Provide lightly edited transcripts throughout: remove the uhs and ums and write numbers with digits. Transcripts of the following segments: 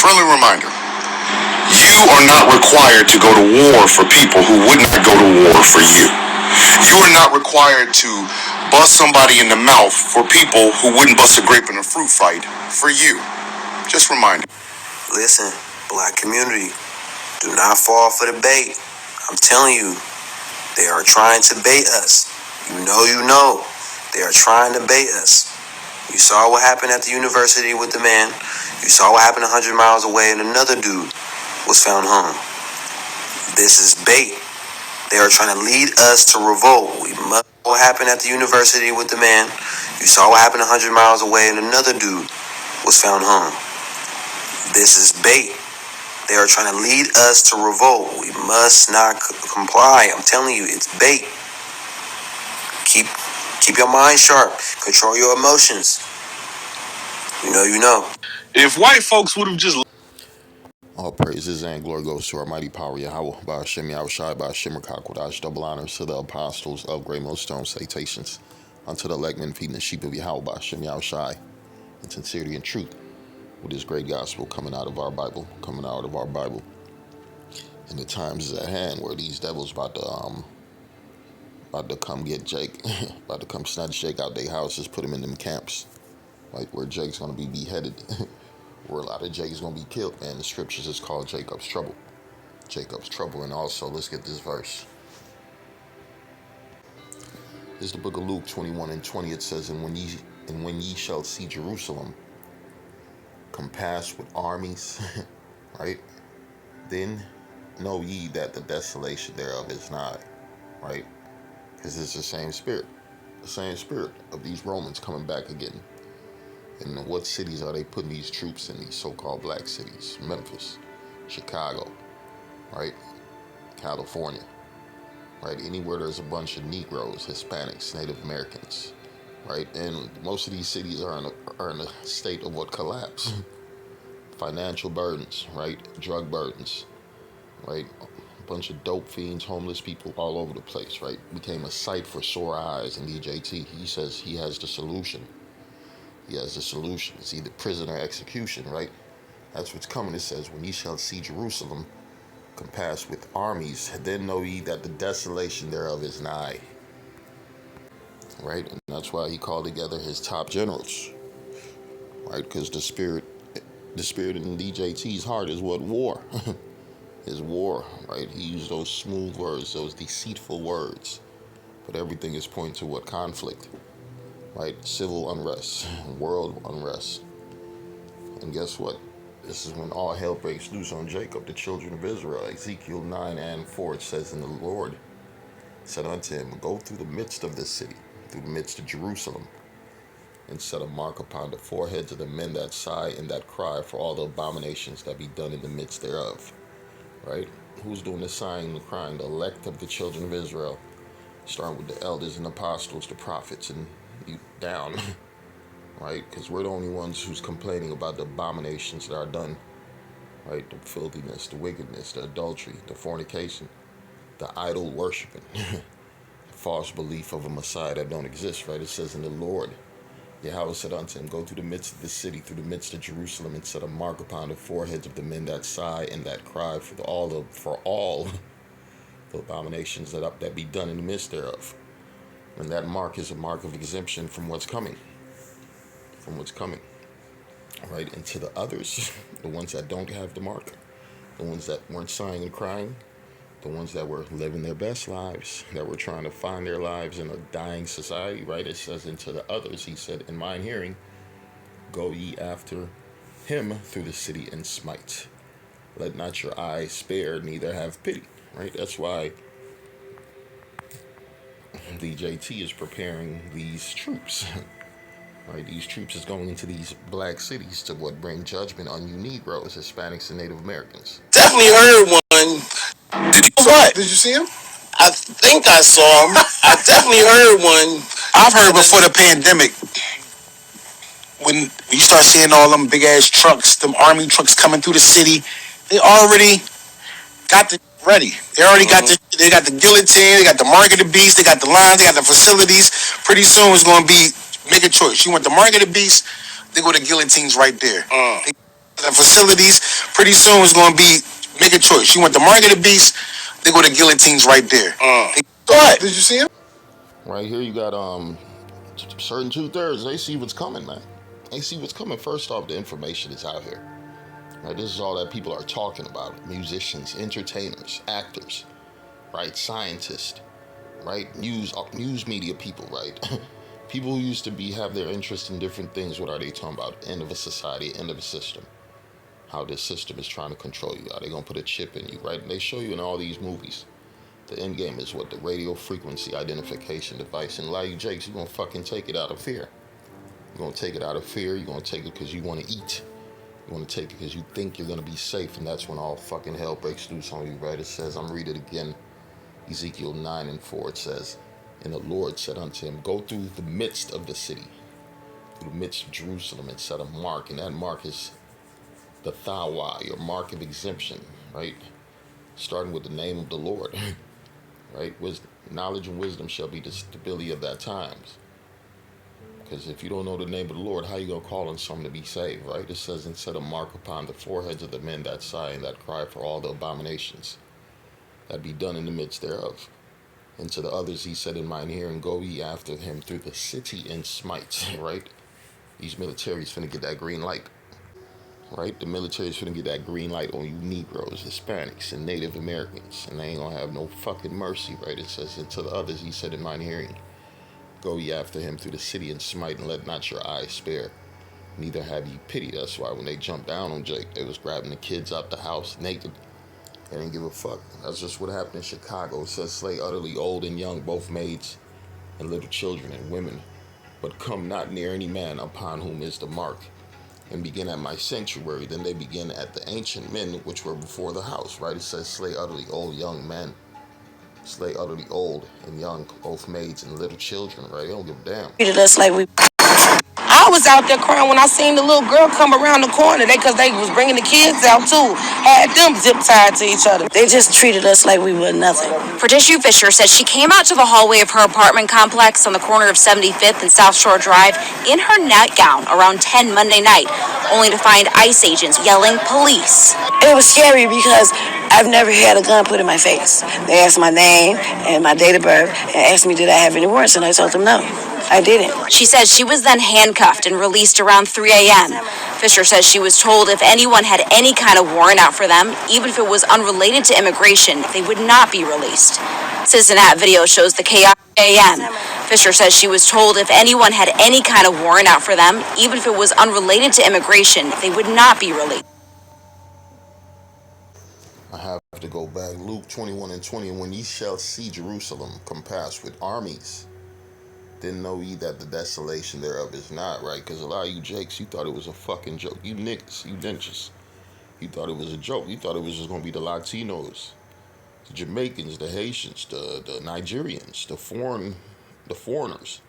Friendly reminder. You are not required to go to war for people who would not go to war for you. You are not required to bust somebody in the mouth for people who wouldn't bust a grape in a fruit fight for you. Just reminder. Listen, black community, do not fall for the bait. I'm telling you, they are trying to bait us. You know, they are trying to bait us. You saw what happened at the university with the man. You saw what happened 100 miles away and another dude was found hung. This is bait. They are trying to lead us to revolt. We must know what happened at the university with the man. You saw what happened 100 miles away and another dude was found hung. This is bait. They are trying to lead us to revolt. We must not comply. I'm telling you, it's bait. Keep your mind sharp. Control your emotions. You know. If white folks would have just... All praises and glory goes to our mighty power, Yahweh, by Hashem Yahushai, by Hashem Rakakwadash, double honors to the apostles of Great Millstone, salutations unto the elect men feeding the sheep of Yahweh, by Hashem Yahushai, in sincerity and truth, with this great gospel coming out of our Bible, And the times is at hand where these devils about to come get Jake, about to come snatch Jake out their houses, put him in them camps, like where Jake's going to be beheaded, where a lot of Jake's going to be killed, man. The scriptures is called Jacob's trouble. And also, let's get this verse. This is the book of Luke 21:20. It says, and when ye shall see Jerusalem compassed with armies, right? Then know ye that the desolation thereof is nigh, right? Because it's the same spirit of these Romans coming back again. And what cities are they putting these troops in? These so-called black cities: Memphis, Chicago, right? California, right? Anywhere there's a bunch of Negroes, Hispanics, Native Americans, right? And most of these cities are in a state of what? Collapse. Financial burdens, right? Drug burdens, right? A bunch of dope fiends, homeless people all over the place, right? Became a sight for sore eyes. And DJT, he says he has the solution. It's either prison or execution, right? That's what's coming. It says, when ye shall see Jerusalem compassed with armies, then know ye that the desolation thereof is nigh. Right? And that's why he called together his top generals. Right? Because the spirit in DJT's heart is what? War. Is war, right? He used those smooth words, those deceitful words. But everything is pointing to what? Conflict. Right? Civil unrest, world unrest. And guess what? This is when all hell breaks loose on Jacob, the children of Israel. Ezekiel 9:4, it says, and the Lord said unto him, go through the midst of this city, through the midst of Jerusalem, and set a mark upon the foreheads of the men that sigh and that cry for all the abominations that be done in the midst thereof. Right? Who's doing the sighing and the crying? The elect of the children of Israel, starting with the elders and apostles, the prophets, and you down, right? Because we're the only ones who's complaining about the abominations that are done, right? The filthiness, the wickedness, the adultery, the fornication, the idol worshiping, the false belief of a Messiah that don't exist, right? It says, in the Lord, Yahweh said unto him, go through the midst of the city, through the midst of Jerusalem, and set a mark upon the foreheads of the men that sigh and that cry for all the abominations that be done in the midst thereof. And that mark is a mark of exemption from what's coming. Right? And to the others, the ones that don't have the mark, the ones that weren't sighing and crying, the ones that were living their best lives, that were trying to find their lives in a dying society, right? It says, and to the others, he said, in mine hearing, go ye after him through the city and smite. Let not your eye spare, neither have pity, right? That's why the JT is preparing these troops. Right, these troops is going into these black cities to bring judgment on you Negroes, Hispanics, and Native Americans. Definitely heard one. Did you see him? I think I saw him. I definitely heard one. I've heard before the pandemic, when you start seeing all them big ass trucks, them army trucks coming through the city, they already got the ready. They already got they got the guillotine, they got the mark of the beast, they got the lines, they got the facilities. Pretty soon it's going to be, make a choice. You want the mark of the beast, they go to guillotines right there. and facilities. Pretty soon it's going to be make a choice. You want the mark of the beast? They go to guillotines right there. What? Did you see him? Right here, you got certain 2/3. They see what's coming, man. They see what's coming. First off, the information is out here. Right, this is all that people are talking about. Musicians, entertainers, actors, right? Scientists, right? News media people, right? People who used to have their interest in different things. What are they talking about? End of a society, end of a system. How this system is trying to control you. How they gonna put a chip in you, right? And they show you in all these movies. The end game is what? The radio frequency identification device. And a lot of you jakes, you're gonna fucking take it out of fear. You're gonna take it out of fear. You're gonna take it because you want to eat. You want to take it because you think you're gonna be safe, and that's when all fucking hell breaks loose on you, right? It says, I'm reading it again, Ezekiel 9:4. It says, and the Lord said unto him, go through the midst of the city, through the midst of Jerusalem, and set a mark, and that mark is the Thawa, your mark of exemption, right? Starting with the name of the Lord, right? Knowledge and wisdom shall be the stability of that times. Because if you don't know the name of the Lord, how you going to call on someone to be saved, right? It says, and set a mark upon the foreheads of the men that sigh and that cry for all the abominations that be done in the midst thereof. And to the others he said in mine hearing, go ye after him through the city and smite, right? These militaries finna get that green light, right? The military's finna get that green light on you Negroes, Hispanics, and Native Americans, and they ain't gonna have no fucking mercy, right? It says, and to the others he said in mine hearing, go ye after him through the city and smite, and let not your eyes spare, neither have ye pity. That's why when they jumped down on Jake, they was grabbing the kids out the house naked. They didn't give a fuck. That's just what happened in Chicago. It says, slay utterly old and young, both maids and little children and women, but come not near any man upon whom is the mark, and begin at my sanctuary. Then they begin at the ancient men which were before the house, right? It says, slay utterly old young men, slay utterly old and young, both maids and little children, right? They don't give a damn. Treated us like we. I was out there crying when I seen the little girl come around the corner. Cause they was bringing the kids out too. Had them zip tied to each other. They just treated us like we were nothing. Perdishu Fisher says she came out to the hallway of her apartment complex on the corner of 75th and South Shore Drive in her nightgown around 10 Monday night, only to find ICE agents yelling police. It was scary because I've never had a gun put in my face. They asked my name and my date of birth and asked me did I have any warrants, and I told them no. I didn't. She says she was then handcuffed and released around 3 a.m. Fisher says she was told if anyone had any kind of warrant out for them, even if it was unrelated to immigration, they would not be released. Cincinnati video shows the chaos a.m. Fisher says she was told if anyone had any kind of warrant out for them, even if it was unrelated to immigration, they would not be released. I have to go back. Luke 21:20. When ye shall see Jerusalem compassed with armies, then know ye that the desolation thereof is not, right? Because a lot of you jakes, you thought it was a fucking joke. You niggas, you ninjas. You thought it was a joke. You thought it was just going to be the Latinos, the Jamaicans, the Haitians, the Nigerians, the foreigners.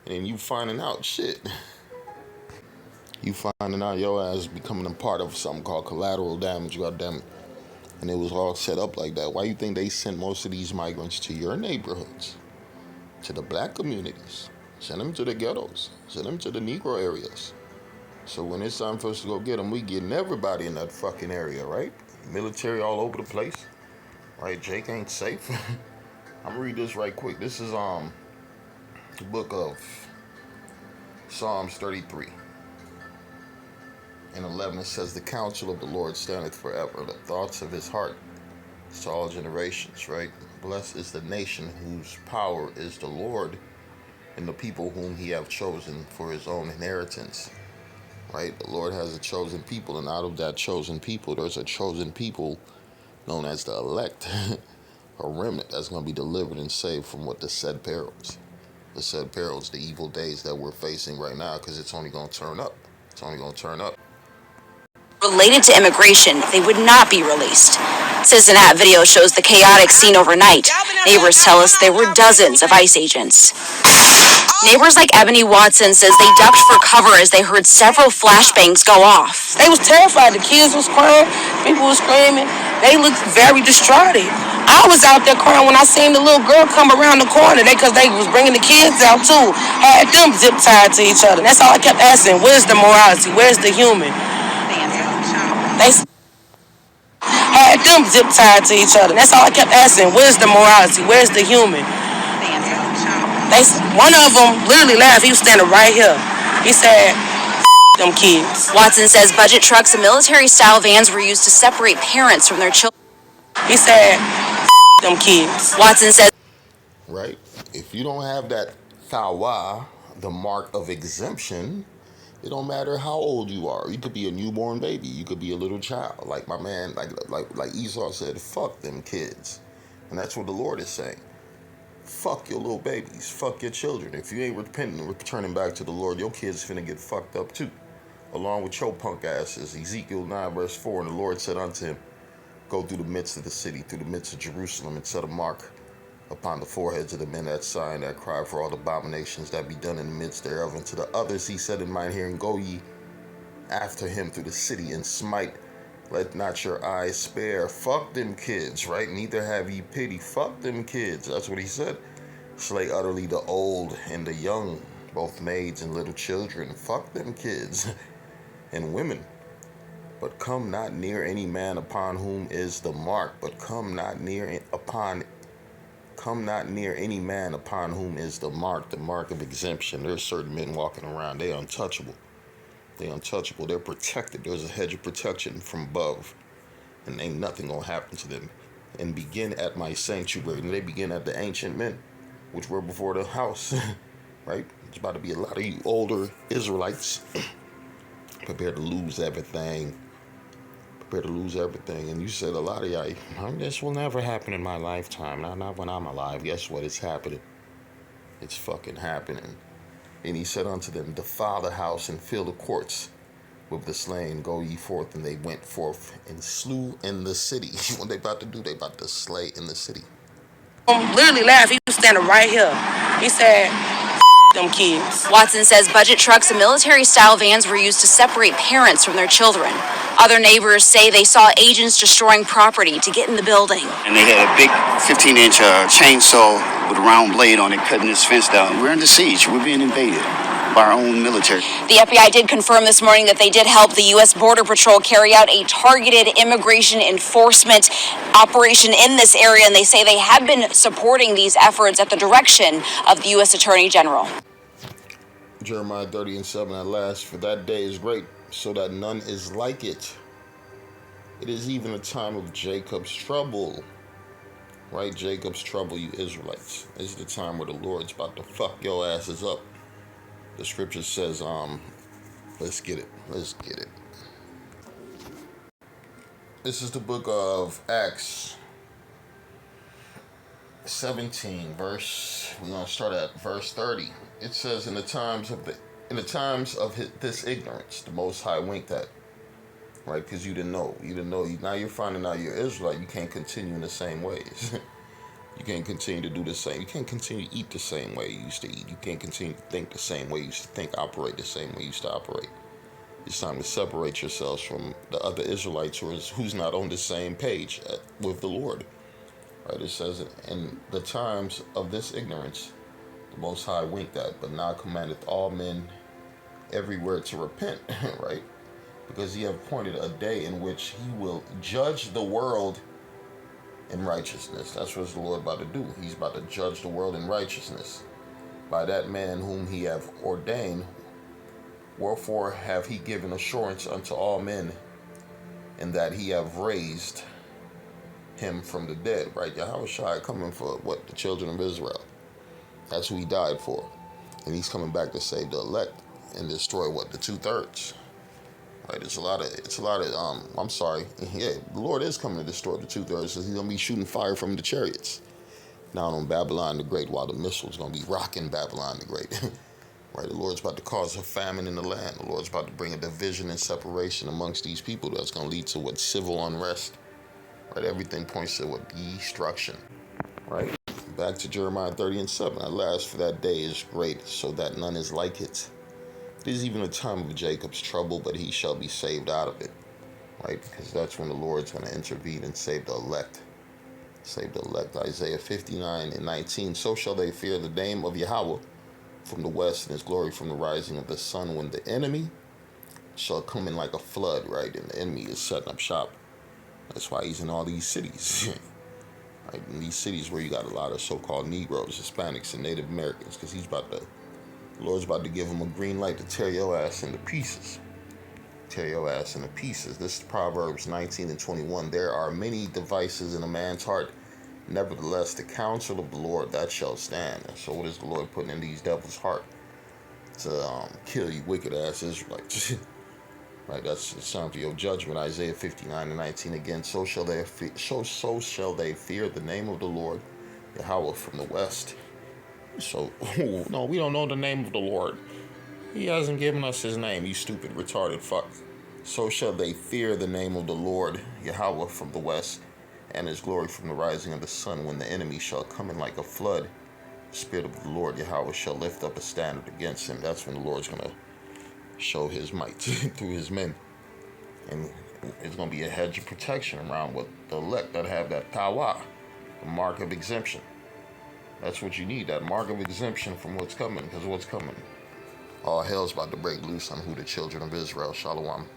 And then you finding out shit. You finding out your ass becoming a part of something called collateral damage, goddammit. And it was all set up like that. Why you think they sent most of these migrants to your neighborhoods? To the black communities, send them to the ghettos, send them to the Negro areas. So when it's time for us to go get them, we getting everybody in that fucking area, right? Military all over the place, right? Jake ain't safe. I'm gonna read this right quick. This is the book of Psalms 33 and 11. It says, the counsel of the Lord standeth forever, the thoughts of his heart to all generations, right? Blessed is the nation whose power is the Lord, and the people whom he hath chosen for his own inheritance, right? The Lord has a chosen people, and out of that chosen people, there's a chosen people known as the elect, a remnant that's going to be delivered and saved from what the said perils, the evil days that we're facing right now, because it's only going to turn up. It's only going to turn up. Related to immigration, they would not be released. Cincinnati video shows the chaotic scene overnight. Neighbors tell us there were dozens of ICE agents. Neighbors like Ebony Watson says they ducked for cover as they heard several flashbangs go off. They was terrified. The kids was crying. People was screaming. They looked very distraught. I was out there crying when I seen the little girl come around the corner. Cause they was bringing the kids out too. Had them zip tied to each other. That's all I kept asking. Where's the morality? Where's the human? They had them zip tied to each other. That's all I kept asking. Where's the morality? Where's the human? One of them literally laughed. He was standing right here. He said, them kids. Watson says budget trucks and military-style vans were used to separate parents from their children. He said, them kids. Watson says, right? If you don't have that thawa, the mark of exemption, it don't matter how old you are. You could be a newborn baby. You could be a little child. Like my man, like Esau said, fuck them kids. And that's what the Lord is saying. Fuck your little babies. Fuck your children. If you ain't repenting and returning back to the Lord, your kids finna get fucked up too. Along with your punk asses. Ezekiel 9 verse 4, and the Lord said unto him, go through the midst of the city, through the midst of Jerusalem, and set a mark upon the foreheads of the men that sign, that cry for all the abominations that be done in the midst thereof. And to the others he said in mine hearing, go ye after him through the city, and smite. Let not your eyes spare. Fuck them kids, right? Neither have ye pity. Fuck them kids. That's what he said. Slay utterly the old and the young, both maids and little children. Fuck them kids and women. But come not near any man upon whom is the mark. But come not near any man upon whom is the mark of exemption. There's certain men walking around. They're untouchable. They're protected. There's a hedge of protection from above. And ain't nothing gonna happen to them. And begin at my sanctuary. And they begin at the ancient men, which were before the house. Right? There's about to be a lot of you older Israelites prepared to lose everything. And you said a lot of y'all, this will never happen in my lifetime. Not when I'm alive. Guess what? It's happening. It's fucking happening. And he said unto them, defile the house and fill the courts with the slain. Go ye forth. And they went forth and slew in the city. What they about to do? They about to slay in the city. Literally laughed. He was standing right here. He said, them kids. Watson says budget trucks and military-style vans were used to separate parents from their children. Other neighbors say they saw agents destroying property to get in the building. And they had a big 15-inch chainsaw with a round blade on it, cutting this fence down. We're under siege. We're being invaded by our own military. The FBI did confirm this morning that they did help the U.S. Border Patrol carry out a targeted immigration enforcement operation in this area, and they say they have been supporting these efforts at the direction of the U.S. Attorney General. Jeremiah 30:7, at last, for that day is great, so that none is like it. It is even a time of Jacob's trouble. Right? Jacob's trouble, you Israelites. This is the time where the Lord's about to fuck your asses up. The scripture says, let's get it. This is the book of Acts 17, we're gonna start at verse 30. It says, in the times of this ignorance, the Most High winked at. Right? Because you didn't know. Now you're finding out you're Israelite. You can't continue in the same ways. You can't continue to do the same. You can't continue to eat the same way you used to eat. You can't continue to think the same way you used to think, operate the same way you used to operate. It's time to separate yourselves from the other Israelites who's not on the same page with the Lord. Right? It says, in the times of this ignorance, the Most High winked at, but now commandeth all men everywhere to repent. Right? Because he have appointed a day in which he will judge the world in righteousness. That's what the Lord about to do. He's about to judge the world in righteousness by that man whom he have ordained. Wherefore have he given assurance unto all men, in that he have raised him from the dead. Right? Yahushua coming for what? The children of Israel. That's who he died for. And he's coming back to save the elect and destroy what? The 2/3. Right, it's a lot of, I'm sorry, yeah, the Lord is coming to destroy the 2/3, so he's going to be shooting fire from the chariots down on Babylon the Great, while the missiles going to be rocking Babylon the Great. Right, the Lord's about to cause a famine in the land. The Lord's about to bring a division and separation amongst these people that's going to lead to what? Civil unrest. Right, everything points to what? Destruction. Right, back to Jeremiah 30:7, at last, for that day is great, so that none is like it. It is even a time of Jacob's trouble, but he shall be saved out of it. Right? Because that's when the Lord's going to intervene and save the elect. Isaiah 59:19. So shall they fear the name of Yahweh from the west, and his glory from the rising of the sun, when the enemy shall come in like a flood, right? And the enemy is setting up shop. That's why he's in all these cities. Right? In these cities where you got a lot of so-called Negroes, Hispanics, and Native Americans, because the Lord's about to give him a green light to tear your ass into pieces. Tear your ass into pieces. This is Proverbs 19 and 21. There are many devices in a man's heart. Nevertheless, the counsel of the Lord, that shall stand. And so what is the Lord putting in these devils' heart? To kill you wicked ass Israelites. Right, that's the sound for your judgment. Isaiah 59 and 19 again. So shall they fear the name of the Lord, Yahweh from the west. So, no, we don't know the name of the Lord. He hasn't given us his name, you stupid, retarded fuck. So shall they fear the name of the Lord, Yahweh from the west, and his glory from the rising of the sun, when the enemy shall come in like a flood. The Spirit of the Lord, Yahweh, shall lift up a standard against him. That's when the Lord's going to show his might through his men. And it's going to be a hedge of protection around what the elect that have that tawah, the mark of exemption. That's what you need, that mark of exemption from what's coming, because what's coming, all hell's about to break loose on who the children of Israel. Shalom.